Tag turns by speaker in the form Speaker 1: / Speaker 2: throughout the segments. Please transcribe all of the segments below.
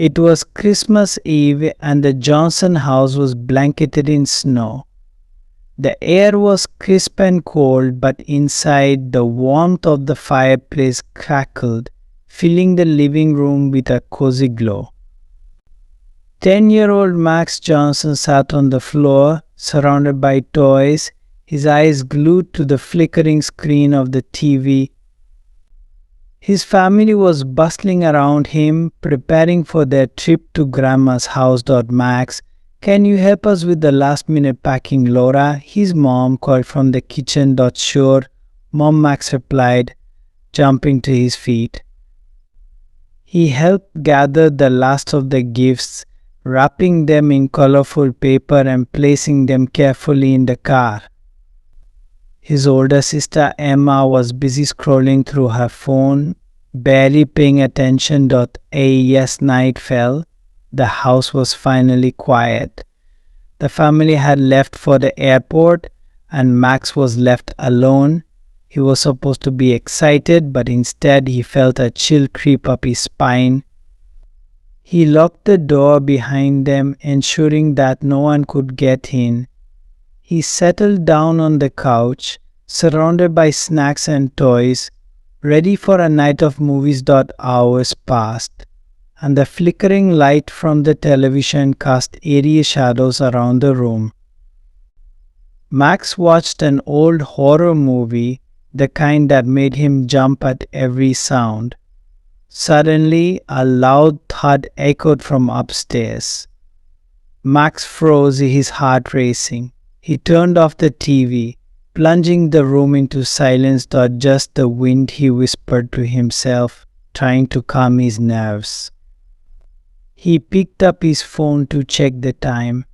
Speaker 1: It was Christmas Eve and the Johnson house was blanketed in snow. The air was crisp and cold, but inside the warmth of the fireplace crackled, filling the living room with a cozy glow. 10-year-old Max Johnson sat on the floor, surrounded by toys, his eyes glued to the flickering screen of the TV. His family was bustling around him, preparing for their trip to Grandma's house. Max, can you help us with the last-minute packing, Laura? His mom called from the kitchen. Sure, Mom, Max replied, jumping to his feet. He helped gather the last of the gifts, wrapping them in colorful paper and placing them carefully in the car. His older sister Emma was busy scrolling through her phone, barely paying attention. As night fell, the house was finally quiet. The family had left for the airport and Max was left alone. He was supposed to be excited, but instead he felt a chill creep up his spine. He locked the door behind them, ensuring that no one could get in. He settled down on the couch, surrounded by snacks and toys, ready for a night of movies. Hours passed, and the flickering light from the television cast eerie shadows around the room. Max watched an old horror movie, the kind that made him jump at every sound. Suddenly, a loud thud echoed from upstairs. Max froze, his heart racing. He turned off the TV, plunging the room into silence. Just the wind, he whispered to himself, trying to calm his nerves. He picked up his phone to check the time.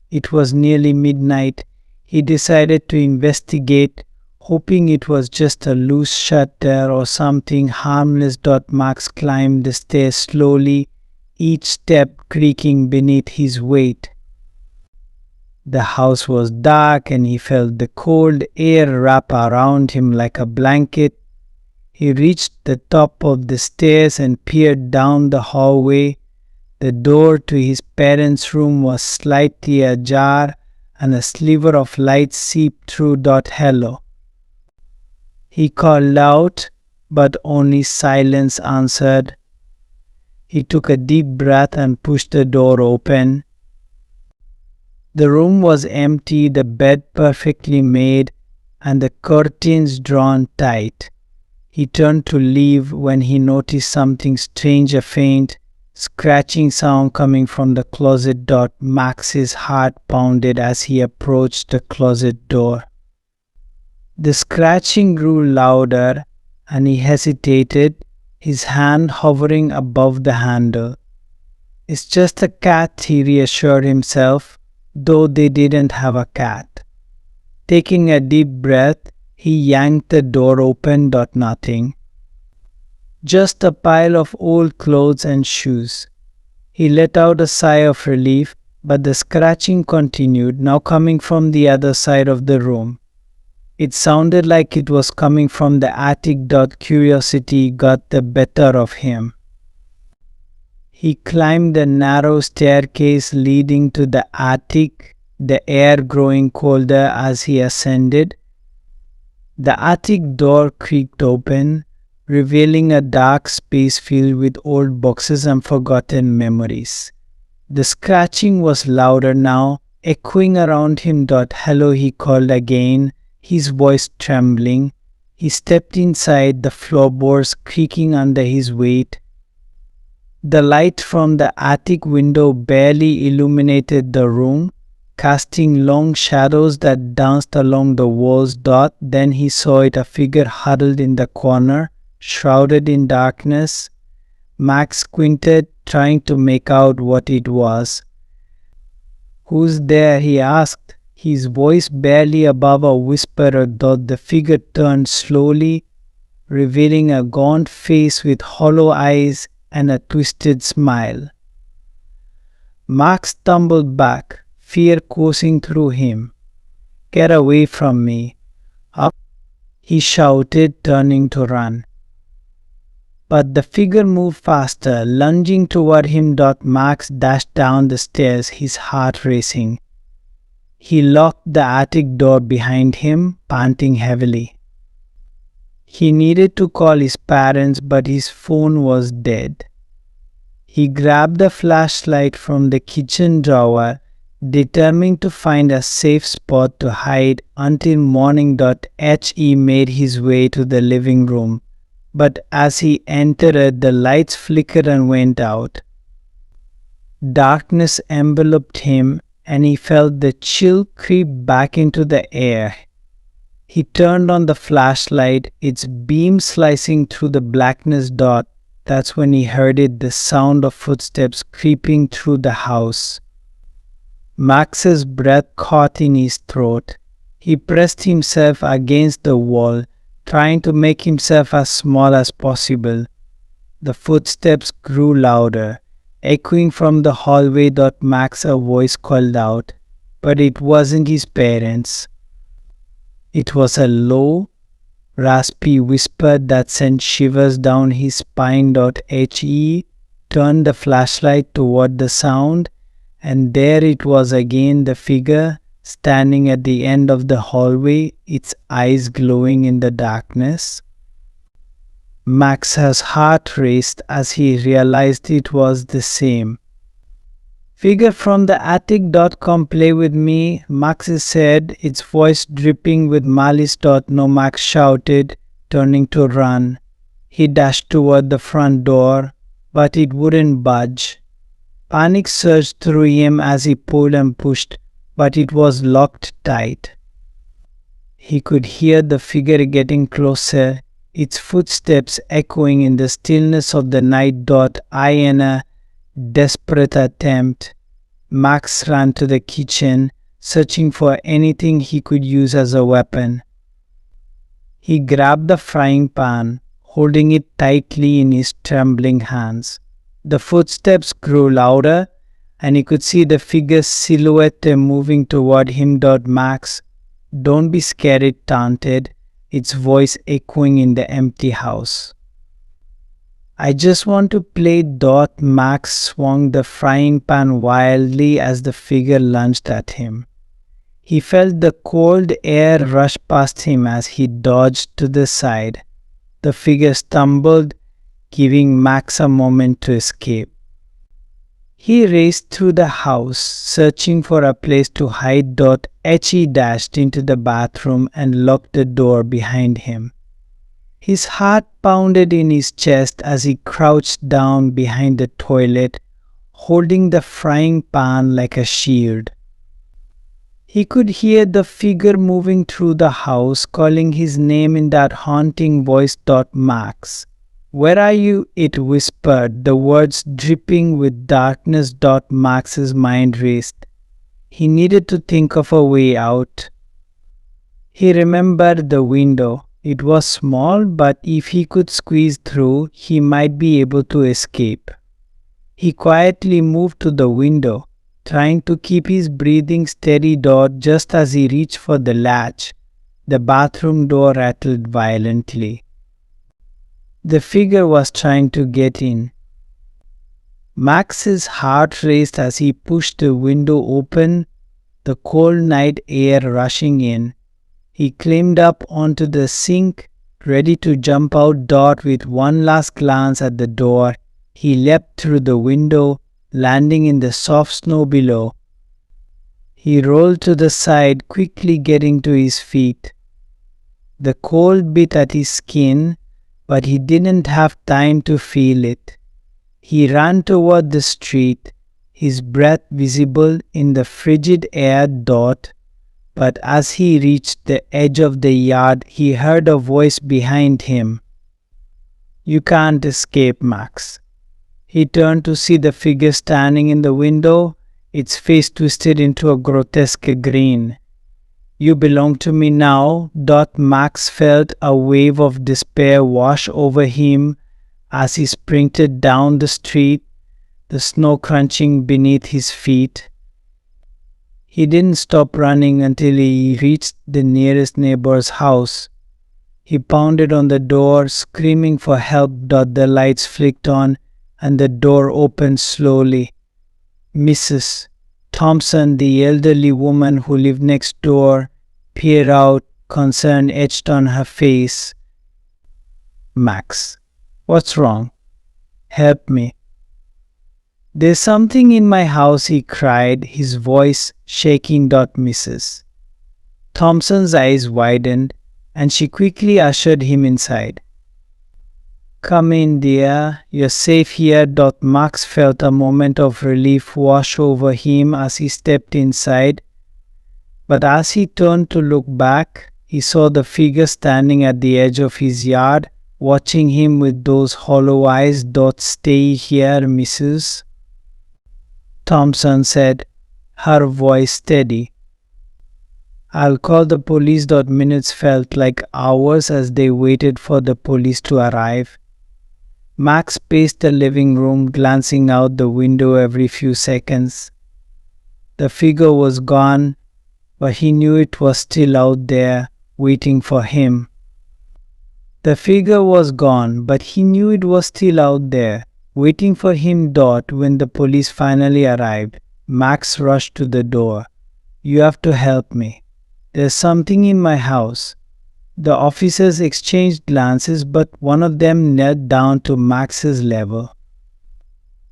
Speaker 1: It was nearly midnight. He decided to investigate, hoping it was just a loose shutter or something harmless. Max climbed the stairs slowly, each step creaking beneath his weight. The house was dark and he felt the cold air wrap around him like a blanket. He reached the top of the stairs and peered down the hallway. The door to his parents' room was slightly ajar and a sliver of light seeped through. Hello. He called out, but only silence answered. He took a deep breath and pushed the door open. The room was empty, the bed perfectly made, and the curtains drawn tight. He turned to leave when he noticed something strange, a faint, scratching sound coming from the closet. Max's heart pounded as he approached the closet door. The scratching grew louder and he hesitated, his hand hovering above the handle. It's just a cat, he reassured himself, though they didn't have a cat. Taking a deep breath, he yanked the door open. Nothing. Just a pile of old clothes and shoes. He let out a sigh of relief, but the scratching continued, now coming from the other side of the room. It sounded like it was coming from the attic. Curiosity got the better of him. He climbed the narrow staircase leading to the attic, the air growing colder as he ascended. The attic door creaked open, revealing a dark space filled with old boxes and forgotten memories. The scratching was louder now, echoing around him. Hello, he called again, his voice trembling. He stepped inside, the floorboards creaking under his weight. The light from the attic window barely illuminated the room, casting long shadows that danced along the walls. Then he saw it, a figure huddled in the corner, shrouded in darkness. Max squinted, trying to make out what it was. "Who's there?" he asked, his voice barely above a whisper. The figure turned slowly, revealing a gaunt face with hollow eyes and a twisted smile. Max stumbled back, fear coursing through him. "Get away from me!" "Up!" he shouted, turning to run. But the figure moved faster, lunging toward him. Max dashed down the stairs, his heart racing. He locked the attic door behind him, panting heavily. He needed to call his parents, but his phone was dead. He grabbed the flashlight from the kitchen drawer, determined to find a safe spot to hide until morning. He made his way to the living room, but as he entered, the lights flickered and went out. Darkness enveloped him, and he felt the chill creep back into the air. He turned on the flashlight, its beam slicing through the blackness. That's when he heard it, the sound of footsteps creeping through the house. Max's breath caught in his throat. He pressed himself against the wall, trying to make himself as small as possible. The footsteps grew louder, echoing from the hallway. Max, a voice called out, but it wasn't his parents. It was a low, raspy whisper that sent shivers down his spine. He turned the flashlight toward the sound, and there it was again, the figure standing at the end of the hallway, its eyes glowing in the darkness. Max's heart raced as he realized it was the same figure from the attic. Come play with me, Max said, its voice dripping with malice. No, Max shouted, turning to run. He dashed toward the front door, but it wouldn't budge. Panic surged through him as he pulled and pushed, but it was locked tight. He could hear the figure getting closer, its footsteps echoing in the stillness of the night. In a desperate attempt, Max ran to the kitchen, searching for anything he could use as a weapon. He grabbed the frying pan, holding it tightly in his trembling hands. The footsteps grew louder, and he could see the figure's silhouette moving toward him. Max, don't be scared, it taunted, its voice echoing in the empty house. I just want to play. Max swung the frying pan wildly as the figure lunged at him. He felt the cold air rush past him as he dodged to the side. The figure stumbled, giving Max a moment to escape. He raced through the house, searching for a place to hide. He dashed into the bathroom and locked the door behind him. His heart pounded in his chest as he crouched down behind the toilet, holding the frying pan like a shield. He could hear the figure moving through the house, calling his name in that haunting voice. Max, where are you? It whispered, the words dripping with darkness. Max's mind raced. He needed to think of a way out. He remembered the window. It was small, but if he could squeeze through, he might be able to escape. He quietly moved to the window, trying to keep his breathing steady. Just as he reached for the latch, the bathroom door rattled violently. The figure was trying to get in. Max's heart raced as he pushed the window open, the cold night air rushing in. He climbed up onto the sink, ready to jump out. With one last glance at the door, he leapt through the window, landing in the soft snow below. He rolled to the side, quickly getting to his feet. The cold bit at his skin, but he didn't have time to feel it. He ran toward the street, his breath visible in the frigid air. But as he reached the edge of the yard, he heard a voice behind him. You can't escape, Max. He turned to see the figure standing in the window, its face twisted into a grotesque grin. You belong to me now. Max felt a wave of despair wash over him as he sprinted down the street, the snow crunching beneath his feet. He didn't stop running until he reached the nearest neighbor's house. He pounded on the door, screaming for help. The lights flicked on, and the door opened slowly. Mrs. Thompson, the elderly woman who lived next door, peered out, concern etched on her face. Max, what's wrong? Help me. There's something in my house, he cried, his voice shaking. Mrs. Thompson's eyes widened, and she quickly ushered him inside. Come in, dear. You're safe here. Max felt a moment of relief wash over him as he stepped inside. But as he turned to look back, he saw the figure standing at the edge of his yard, watching him with those hollow eyes. Stay here, Mrs. Thompson said, her voice steady. I'll call the police. Minutes felt like hours as they waited for the police to arrive. Max paced the living room, glancing out the window every few seconds. The figure was gone, but he knew it was still out there, waiting for him. The figure was gone, but he knew it was still out there, waiting for him. When the police finally arrived, Max rushed to the door. You have to help me. There's something in my house. The officers exchanged glances, but one of them knelt down to Max's level.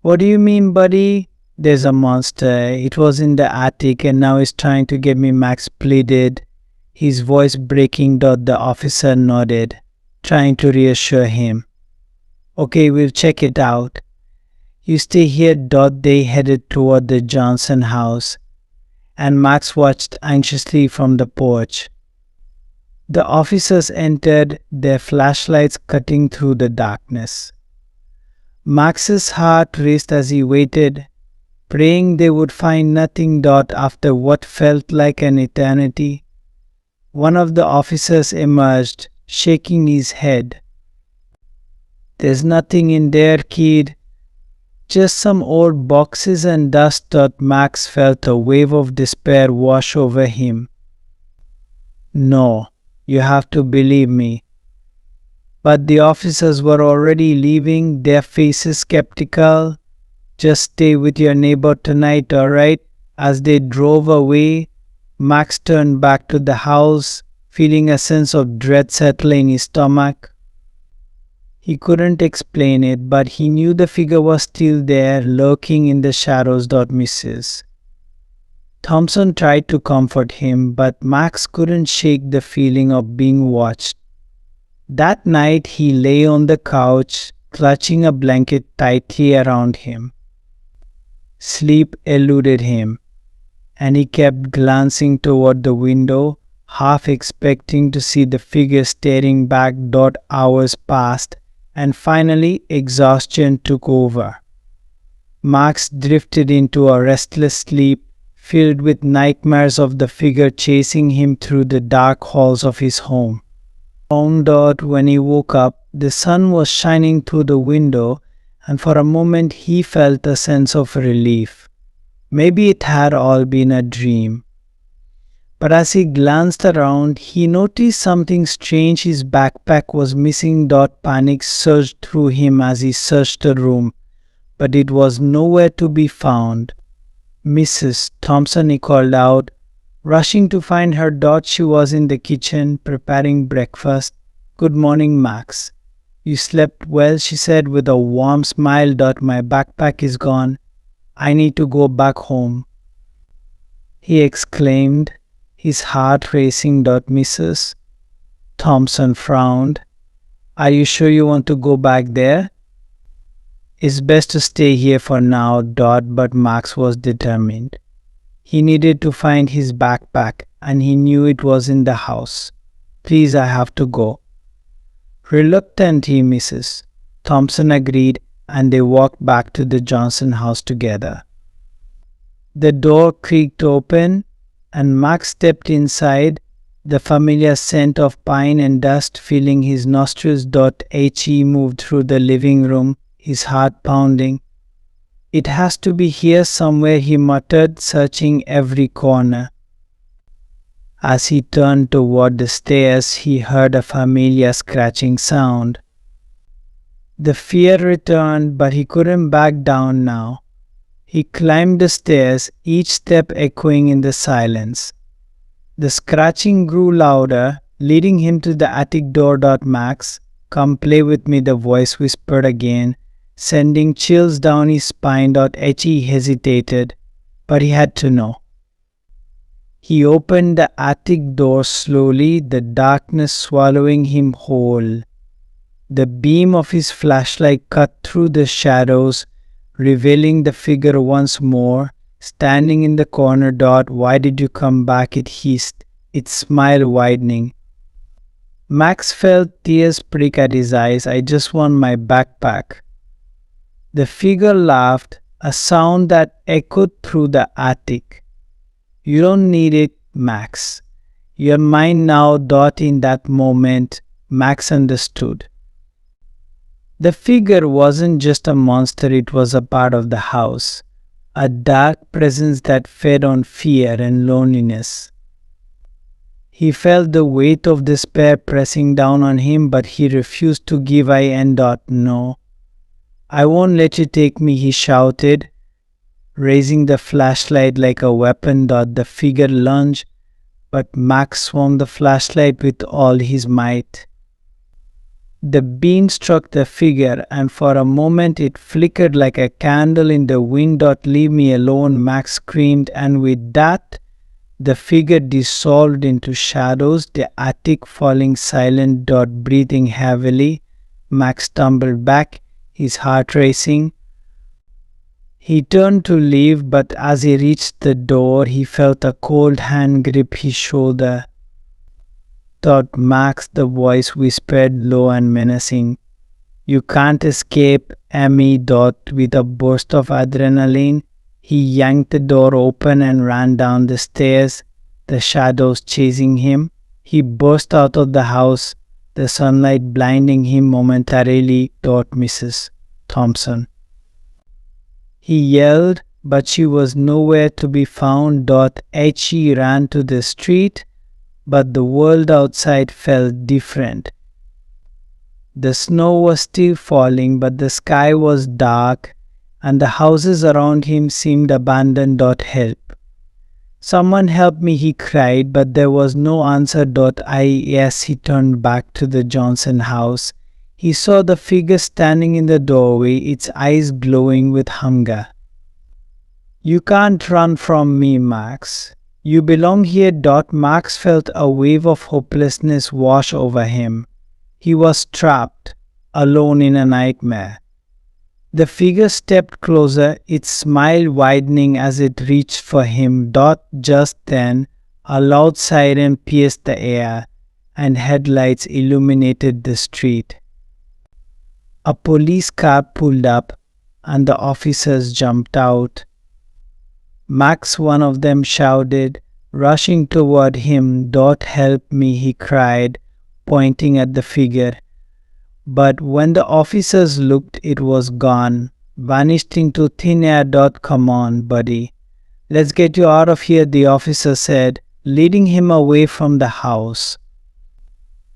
Speaker 1: What do you mean, buddy? There's a monster. It was in the attic and now it's trying to get me, Max pleaded, his voice breaking. The officer nodded, trying to reassure him. Okay, we'll check it out. You stay here. They headed toward the Johnson house, and Max watched anxiously from the porch. The officers entered, their flashlights cutting through the darkness. Max's heart raced as he waited, praying they would find nothing. After what felt like an eternity, one of the officers emerged, shaking his head. There's nothing in there, kid. Just some old boxes and dust. Max felt a wave of despair wash over him. No, you have to believe me. But the officers were already leaving, their faces skeptical. Just stay with your neighbor tonight, alright? As they drove away, Max turned back to the house, feeling a sense of dread settling his stomach. He couldn't explain it, but he knew the figure was still there, lurking in the shadows. Mrs. Thompson tried to comfort him, but Max couldn't shake the feeling of being watched. That night he lay on the couch, clutching a blanket tightly around him. Sleep eluded him, and he kept glancing toward the window, half expecting to see the figure staring back. Hours passed, and finally exhaustion took over. Max drifted into a restless sleep, filled with nightmares of the figure chasing him through the dark halls of his home. When he woke up, the sun was shining through the window, and for a moment he felt a sense of relief. Maybe it had all been a dream. But as he glanced around, he noticed something strange. His backpack was missing. Panic surged through him as he searched the room, but it was nowhere to be found. Mrs. Thompson, he called out, rushing to find her. She was in the kitchen, preparing breakfast. Good morning, Max. You slept well, she said with a warm smile. My backpack is gone. I need to go back home, he exclaimed, his heart racing. Mrs. Thompson frowned. Are you sure you want to go back there? It's best to stay here for now. But Max was determined. He needed to find his backpack, and he knew it was in the house. Please, I have to go. Reluctantly, Mrs. Thompson agreed, and they walked back to the Johnson house together. The door creaked open, and Max stepped inside, the familiar scent of pine and dust filling his nostrils. He moved through the living room, his heart pounding. It has to be here somewhere, he muttered, searching every corner. As he turned toward the stairs, he heard a familiar scratching sound. The fear returned, but he couldn't back down now. He climbed the stairs, each step echoing in the silence. The scratching grew louder, leading him to the attic door. Max, come play with me, the voice whispered again, sending chills down his spine. He hesitated, but he had to know. He opened the attic door slowly, the darkness swallowing him whole. The beam of his flashlight cut through the shadows, revealing the figure once more, standing in the corner. Why did you come back? It hissed, its smile widening. Max felt tears prick at his eyes. I just want my backpack. The figure laughed, a sound that echoed through the attic. You don't need it, Max. You're mine now. In that moment, Max understood. The figure wasn't just a monster, it was a part of the house, a dark presence that fed on fear and loneliness. He felt the weight of despair pressing down on him, but he refused to give in. No, I won't let you take me, he shouted, raising the flashlight like a weapon. The figure lunged, but Max swung the flashlight with all his might. The beam struck the figure, and for a moment it flickered like a candle in the wind. Leave me alone, Max screamed, and with that, the figure dissolved into shadows, the attic falling silent. Breathing heavily, Max stumbled back, his heart racing. He turned to leave, but as he reached the door, he felt a cold hand grip his shoulder. Max, the voice whispered low and menacing. You can't escape, Emmy. With a burst of adrenaline, he yanked the door open and ran down the stairs, the shadows chasing him. He burst out of the house, the sunlight blinding him momentarily. Mrs. Thompson. He yelled, but she was nowhere to be found. He ran to the street, but the world outside felt different. The snow was still falling, but the sky was dark, and the houses around him seemed abandoned. Help. Someone help me, he cried, but there was no answer. Yes, he turned back to the Johnson house. He saw the figure standing in the doorway, its eyes glowing with hunger. You can't run from me, Max. You belong here. Max felt a wave of hopelessness wash over him. He was trapped, alone in a nightmare. The figure stepped closer, its smile widening as it reached for him. Just then, a loud siren pierced the air, and headlights illuminated the street. A police car pulled up, and the officers jumped out. Max, one of them, shouted, rushing toward him. Help me, he cried, pointing at the figure. But when the officers looked, it was gone, vanished into thin air. Come on, buddy. Let's get you out of here, the officer said, leading him away from the house.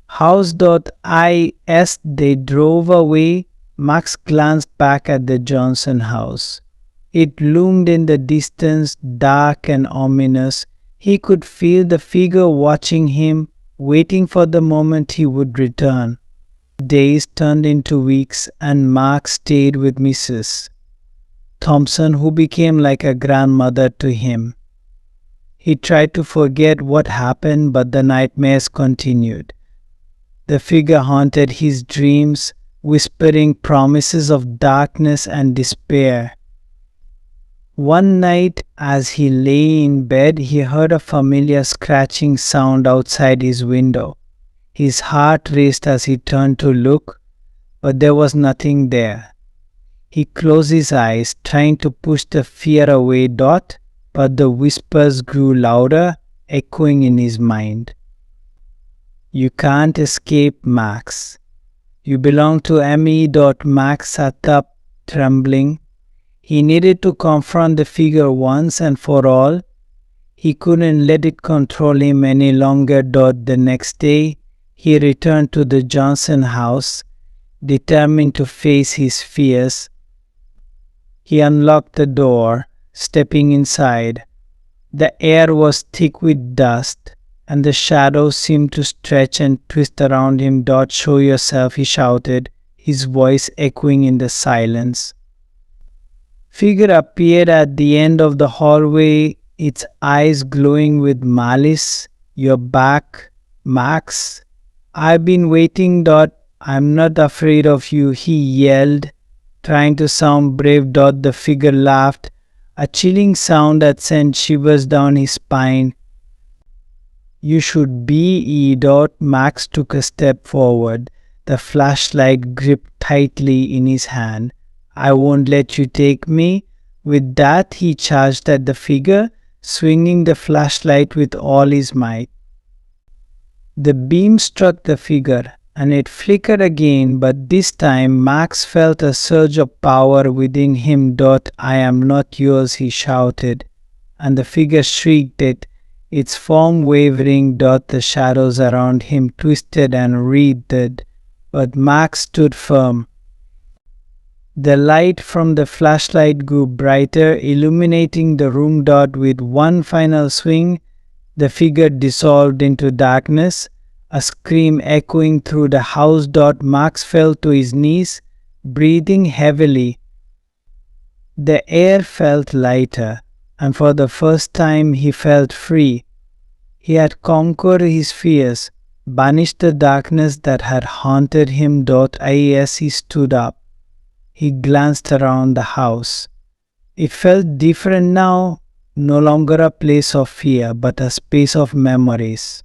Speaker 1: House.is. They drove away. Max glanced back at the Johnson house. It loomed in the distance, dark and ominous. He could feel the figure watching him, waiting for the moment he would return. Days turned into weeks, and Max stayed with Mrs. Thompson, who became like a grandmother to him. He tried to forget what happened, but the nightmares continued. The figure haunted his dreams, whispering promises of darkness and despair. One night, as he lay in bed, he heard a familiar scratching sound outside his window. His heart raced as he turned to look, but there was nothing there. He closed his eyes, trying to push the fear away. But the whispers grew louder, echoing in his mind. You can't escape, Max. You belong to me. Max sat up, trembling. He needed to confront the figure once and for all. He couldn't let it control him any longer. The next day, he returned to the Johnson house, determined to face his fears. He unlocked the door, stepping inside. The air was thick with dust, and the shadows seemed to stretch and twist around him. Show yourself, he shouted, his voice echoing in the silence. Figure appeared at the end of the hallway, its eyes glowing with malice. You're back, Max. I've been waiting. I'm not afraid of you, he yelled, trying to sound brave. The figure laughed, a chilling sound that sent shivers down his spine. You should be, E. Max took a step forward, the flashlight gripped tightly in his hand. I won't let you take me. With that, he charged at the figure, swinging the flashlight with all his might. The beam struck the figure, and it flickered again, but this time Max felt a surge of power within him. I am not yours, he shouted, and the figure shrieked it, its form wavering. The shadows around him twisted and writhed, but Max stood firm. The light from the flashlight grew brighter, illuminating the room. With one final swing, the figure dissolved into darkness, a scream echoing through the house. Max fell to his knees, breathing heavily. The air felt lighter, and for the first time he felt free. He had conquered his fears, banished the darkness that had haunted him. As he stood up, he glanced around the house. It felt different now, no longer a place of fear, but a space of memories.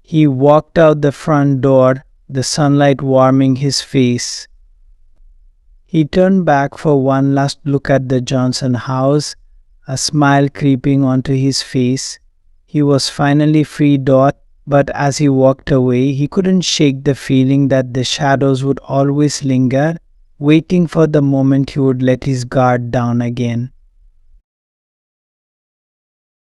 Speaker 1: He walked out the front door, the sunlight warming his face. He turned back for one last look at the Johnson house, a smile creeping onto his face. He was finally free. But as he walked away, he couldn't shake the feeling that the shadows would always linger, waiting for the moment he would let his guard down again.